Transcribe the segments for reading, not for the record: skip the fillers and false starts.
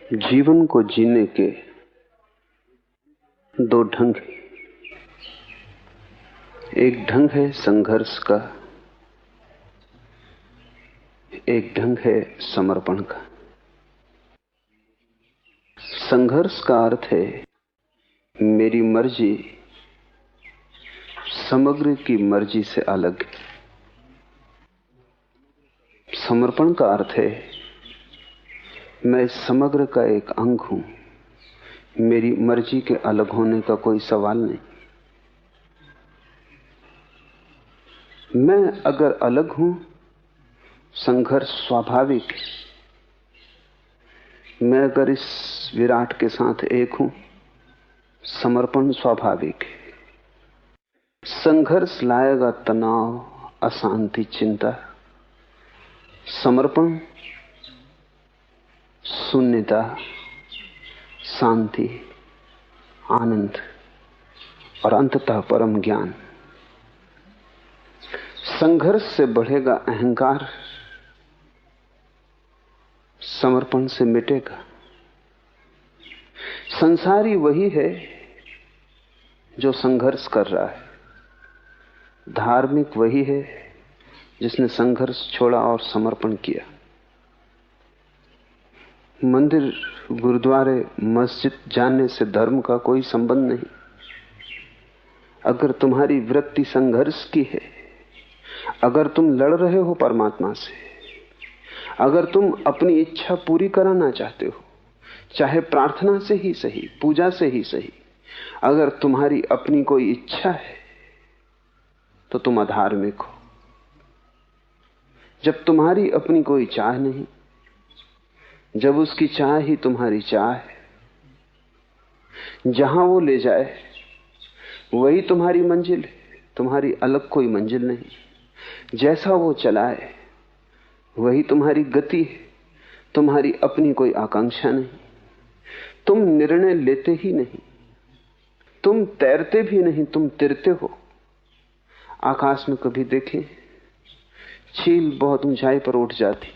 जीवन को जीने के दो ढंग हैं। एक ढंग है संघर्ष का, एक ढंग है समर्पण का। संघर्ष का अर्थ है मेरी मर्जी समग्र की मर्जी से अलग है। समर्पण का अर्थ है मैं समग्र का एक अंग हूं, मेरी मर्जी के अलग होने का कोई सवाल नहीं। मैं अगर अलग हूं, संघर्ष स्वाभाविक है। मैं अगर इस विराट के साथ एक हूं, समर्पण स्वाभाविक है। संघर्ष लाएगा तनाव, अशांति, चिंता। समर्पण शून्यता, शांति, आनंद और अंततः परम ज्ञान। संघर्ष से बढ़ेगा अहंकार, समर्पण से मिटेगा। संसारी वही है जो संघर्ष कर रहा है, धार्मिक वही है जिसने संघर्ष छोड़ा और समर्पण किया। मंदिर, गुरुद्वारे, मस्जिद जाने से धर्म का कोई संबंध नहीं। अगर तुम्हारी वृत्ति संघर्ष की है, अगर तुम लड़ रहे हो परमात्मा से, अगर तुम अपनी इच्छा पूरी कराना चाहते हो, चाहे प्रार्थना से ही सही, पूजा से ही सही, अगर तुम्हारी अपनी कोई इच्छा है तो तुम अधार्मिक हो। जब तुम्हारी अपनी कोई चाह नहीं, जब उसकी चाह ही तुम्हारी चाह है, जहां वो ले जाए वही तुम्हारी मंजिल है, तुम्हारी अलग कोई मंजिल नहीं। जैसा वो चलाए वही तुम्हारी गति है, तुम्हारी अपनी कोई आकांक्षा नहीं। तुम निर्णय लेते ही नहीं, तुम तैरते भी नहीं, तुम तिरते हो। आकाश में कभी देखें, चील बहुत ऊंचाई पर उठ जाती,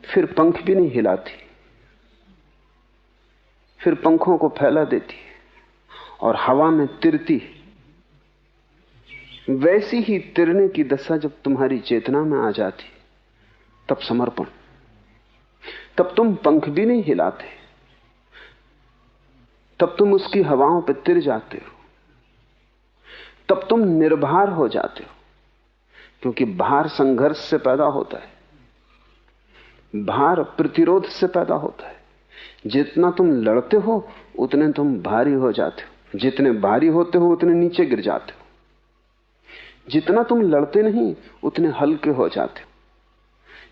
फिर पंख भी नहीं हिलाती, फिर पंखों को फैला देती और हवा में तिरती। वैसी ही तिरने की दशा जब तुम्हारी चेतना में आ जाती, तब समर्पण। तब तुम पंख भी नहीं हिलाते, तब तुम उसकी हवाओं पर तिर जाते हो, तब तुम निर्भर हो जाते हो। क्योंकि भार संघर्ष से पैदा होता है, भार प्रतिरोध से पैदा होता है। जितना तुम लड़ते हो उतने तुम भारी हो जाते हो, जितने भारी होते हो उतने नीचे गिर जाते हो। जितना तुम लड़ते नहीं उतने हल्के हो जाते हो,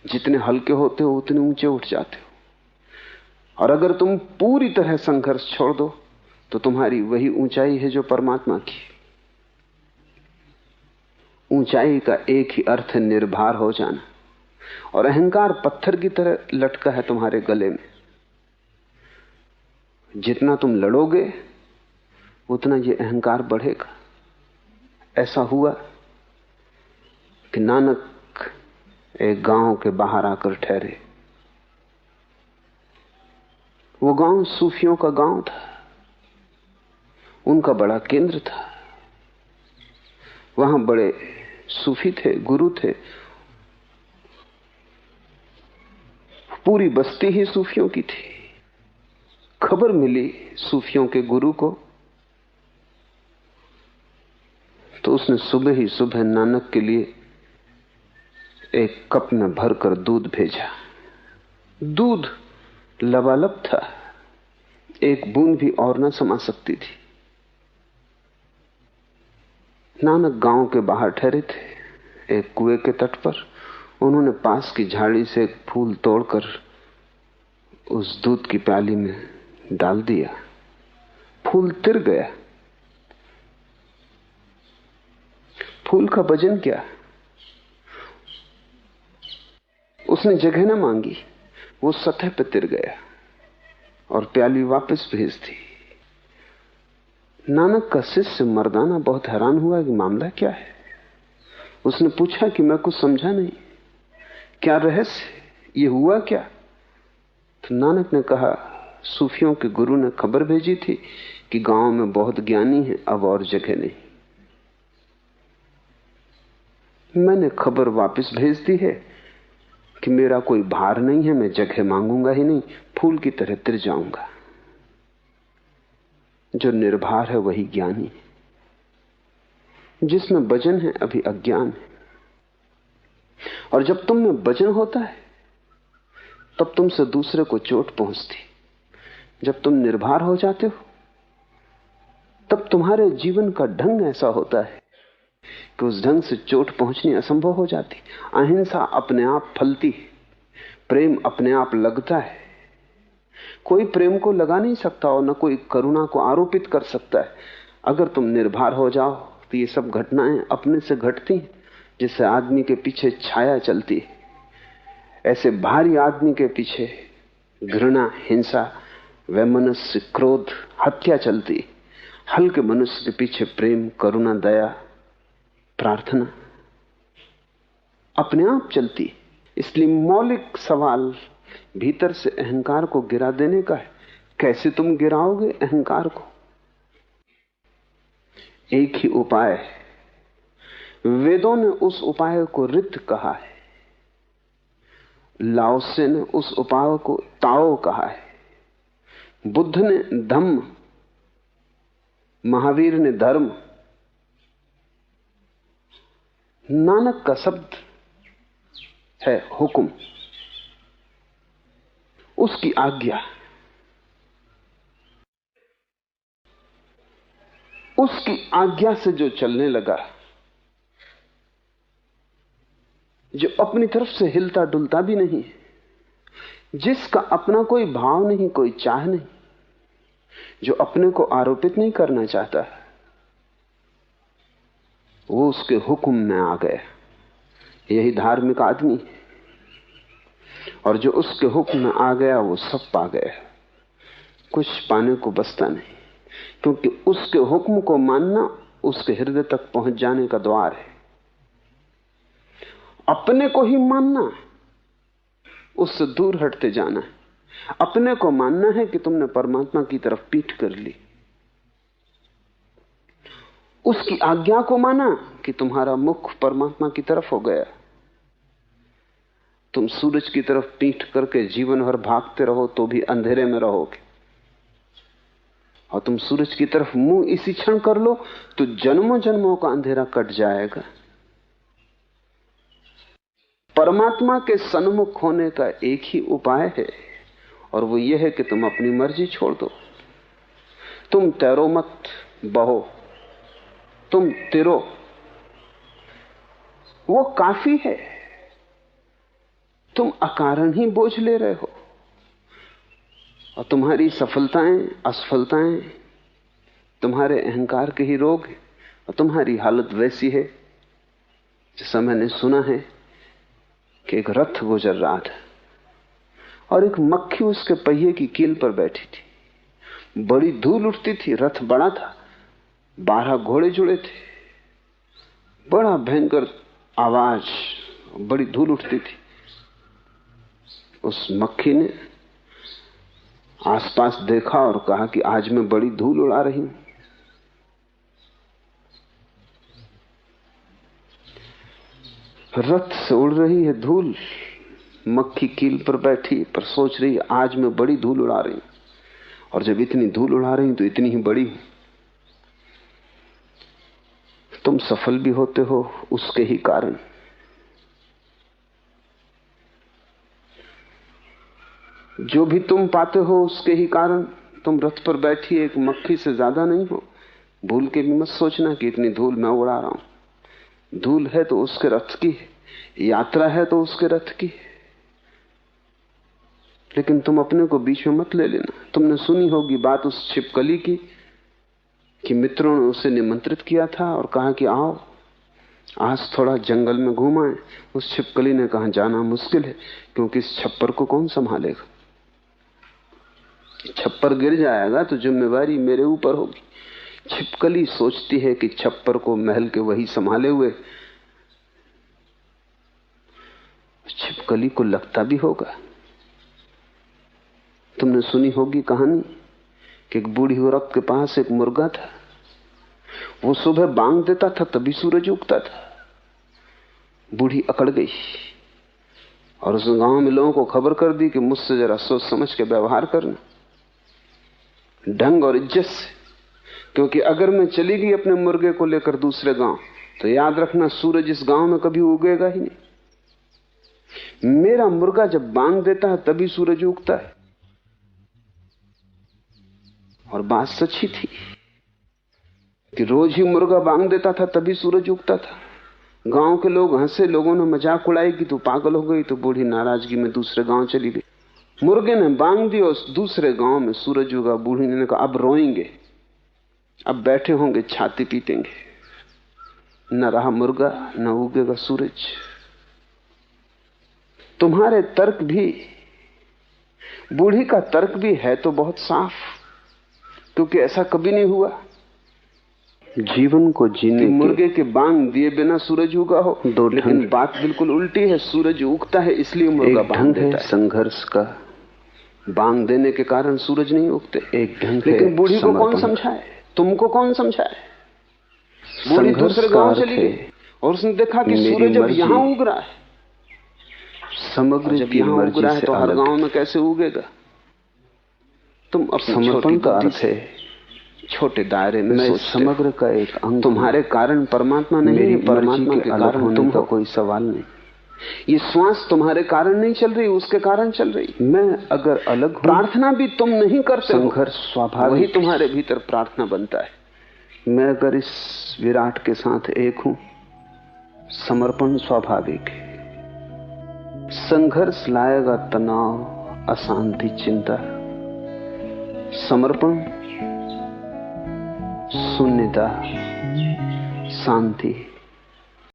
जितने हल्के होते हो उतने ऊंचे उठ जाते हो। और अगर तुम पूरी तरह संघर्ष छोड़ दो तो तुम्हारी वही ऊंचाई है जो परमात्मा की। ऊंचाई का एक ही अर्थ है निर्भर हो जाना, और अहंकार पत्थर की तरह लटका है तुम्हारे गले में। जितना तुम लड़ोगे उतना ये अहंकार बढ़ेगा। ऐसा हुआ कि नानक एक गांव के बाहर आकर ठहरे। वो गांव सूफियों का गांव था, उनका बड़ा केंद्र था। वहां बड़े सूफी थे, गुरु थे। पूरी बस्ती ही सूफियों की थी। खबर मिली सूफियों के गुरु को, तो उसने सुबह ही सुबह नानक के लिए एक कप में भरकर दूध भेजा। दूध लबालब था, एक बूंद भी और न समा सकती थी। नानक गांव के बाहर ठहरे थे, एक कुएं के तट पर। उन्होंने पास की झाड़ी से एक फूल तोड़कर उस दूध की प्याली में डाल दिया। फूल तिर गया। फूल का वजन क्या? उसने जगह न मांगी, वो सतह पर तिर गया और प्याली वापस भेज दी। नानक का शिष्य मर्दाना बहुत हैरान हुआ कि मामला क्या है। उसने पूछा कि मैं कुछ समझा नहीं, क्या रहस्य, ये हुआ क्या? तो नानक ने कहा, सूफियों के गुरु ने खबर भेजी थी कि गांव में बहुत ज्ञानी है, अब और जगह नहीं। मैंने खबर वापस भेज दी है कि मेरा कोई भार नहीं है, मैं जगह मांगूंगा ही नहीं, फूल की तरह तिर जाऊंगा। जो निर्भर है वही ज्ञानी है, जिसमें वजन है अभी अज्ञान है। और जब तुम में वजन होता है तब तुमसे दूसरे को चोट पहुंचती। जब तुम निर्भर हो जाते हो तब तुम्हारे जीवन का ढंग ऐसा होता है कि उस ढंग से चोट पहुंचनी असंभव हो जाती। अहिंसा अपने आप फलती है, प्रेम अपने आप लगता है। कोई प्रेम को लगा नहीं सकता और न कोई करुणा को आरोपित कर सकता है। अगर तुम निर्भर हो जाओ तो ये सब घटनाएं अपने से घटती हैं, जिससे आदमी के पीछे छाया चलती है। ऐसे भारी आदमी के पीछे घृणा, हिंसा, वैमनस्य, क्रोध, हत्या चलती। हल्के मनुष्य के पीछे प्रेम, करुणा, दया, प्रार्थना अपने आप चलती। इसलिए मौलिक सवाल भीतर से अहंकार को गिरा देने का है। कैसे तुम गिराओगे अहंकार को? एक ही उपाय है। वेदों ने उस उपाय को रित कहा है, लाओसे ने उस उपाय को ताओ कहा है, बुद्ध ने धम्म, महावीर ने धर्म, नानक का शब्द है हुक्म, उसकी आज्ञा। उसकी आज्ञा से जो चलने लगा, जो अपनी तरफ से हिलता डुलता भी नहीं, जिसका अपना कोई भाव नहीं, कोई चाह नहीं, जो अपने को आरोपित नहीं करना चाहता, वो उसके हुक्म में आ गया। यही धार्मिक आदमी है। और जो उसके हुक्म में आ गया वो सब पा गया, कुछ पाने को बचता नहीं। क्योंकि उसके हुक्म को मानना उसके हृदय तक पहुंच जाने का द्वार है। अपने को ही मानना, उससे दूर हटते जाना है। अपने को मानना है कि तुमने परमात्मा की तरफ पीठ कर ली। उसकी आज्ञा को माना कि तुम्हारा मुख परमात्मा की तरफ हो गया। तुम सूरज की तरफ पीठ करके जीवन भर भागते रहो तो भी अंधेरे में रहोगे, और तुम सूरज की तरफ मुंह इसी क्षण कर लो तो जन्मों जन्मों का अंधेरा कट जाएगा। परमात्मा के सन्मुख होने का एक ही उपाय है, और वो ये है कि तुम अपनी मर्जी छोड़ दो। तुम तैरो मत, बहो, तुम तिरो, वो काफी है। तुम अकारण ही बोझ ले रहे हो, और तुम्हारी सफलताएं, असफलताएं तुम्हारे अहंकार के ही रोग है। और तुम्हारी हालत वैसी है जैसा मैंने सुना है कि एक रथ गुजर रहा था और एक मक्खी उसके पहिए की कील पर बैठी थी। बड़ी धूल उठती थी, रथ बड़ा था, 12 घोड़े जुड़े थे, बड़ा भयंकर आवाज, बड़ी धूल उठती थी। उस मक्खी ने आसपास देखा और कहा कि आज मैं बड़ी धूल उड़ा रही हूं। रथ से उड़ रही है धूल, मक्खी कील पर बैठी पर सोच रही आज मैं बड़ी धूल उड़ा रही हूं, और जब इतनी धूल उड़ा रही हूं तो इतनी ही बड़ी हूं। तुम सफल भी होते हो उसके ही कारण। जो भी तुम पाते हो उसके ही कारण। तुम रथ पर बैठी एक मक्खी से ज्यादा नहीं हो। भूल के भी मत सोचना कि इतनी धूल मैं उड़ा रहा हूं। धूल है तो उसके रथ की, यात्रा है तो उसके रथ की, लेकिन तुम अपने को बीच में मत ले लेना। तुमने सुनी होगी बात उस छिपकली की कि मित्रों ने उसे निमंत्रित किया था और कहा कि आओ आज थोड़ा जंगल में घुमाएं। उस छिपकली ने कहा जाना मुश्किल है, क्योंकि इस छप्पर को कौन संभालेगा। छप्पर गिर जाएगा तो जिम्मेवारी मेरे ऊपर होगी। छिपकली सोचती है कि छप्पर को महल के वही संभाले हुए। छिपकली को लगता भी होगा तुमने सुनी होगी कहानी कि एक बूढ़ी औरत के पास एक मुर्गा था। वो सुबह बांग देता था तभी सूरज उगता था। बूढ़ी अकड़ गई और उस गांव में लोगों को खबर कर दी कि मुझसे जरा सोच समझ के व्यवहार करना, ढंग और इज्जत से, क्योंकि अगर मैं चली गई अपने मुर्गे को लेकर दूसरे गांव तो याद रखना सूरज इस गांव में कभी उगेगा ही नहीं। मेरा मुर्गा जब बांग देता है तभी सूरज उगता है। और बात सच्ची थी कि रोज ही मुर्गा बांग देता था तभी सूरज उगता था। गांव के लोग हंसे, लोगों ने मजाक उड़ाई कि तू पागल हो गई। तो बूढ़ी नाराजगी में दूसरे गांव चली गई। मुर्गे ने बांग दी और दूसरे गांव में सूरज उगा। बूढ़ी ने कहा अब रोएंगे, अब बैठे होंगे छाती पीटेंगे, न रहा मुर्गा न उगेगा सूरज। तुम्हारे तर्क भी, बूढ़ी का तर्क भी है तो बहुत साफ, क्योंकि ऐसा कभी नहीं हुआ जीवन को जीने मुर्गे के बांग दिए बिना सूरज उगा हो। लेकिन बात बिल्कुल उल्टी है। सूरज उगता है इसलिए मुर्गा बांग देता है। संघर्ष का बांग देने के कारण सूरज नहीं उगते। एक ढंग है। लेकिन बूढ़ी को कौन समझाए? तुमको कौन समझाए? बूढ़ी दूसरे गांव चली गई और उसने देखा कि सूरज अब यहां उग रहा है। समग्र जब यहां उग रहा है तो हर गांव में कैसे उगेगा? तुम अपने समर्पण का अर्थ है छोटे दायरे में सोचते। समग्र का एक अंग। तुम्हारे कारण परमात्मा नहीं है, परमात्मा के कारण तुम का कोई सवाल नहीं। ये श्वास तुम्हारे कारण नहीं चल रही, उसके कारण चल रही। मैं अगर अलग, प्रार्थना भी तुम नहीं करते, संघर्ष स्वाभाविक, वही तुम्हारे भीतर प्रार्थना बनता है। मैं अगर इस विराट के साथ एक हूं, समर्पण स्वाभाविक है। संघर्ष लाएगा तनाव, अशांति, चिंता। समर्पण शून्यता, शांति।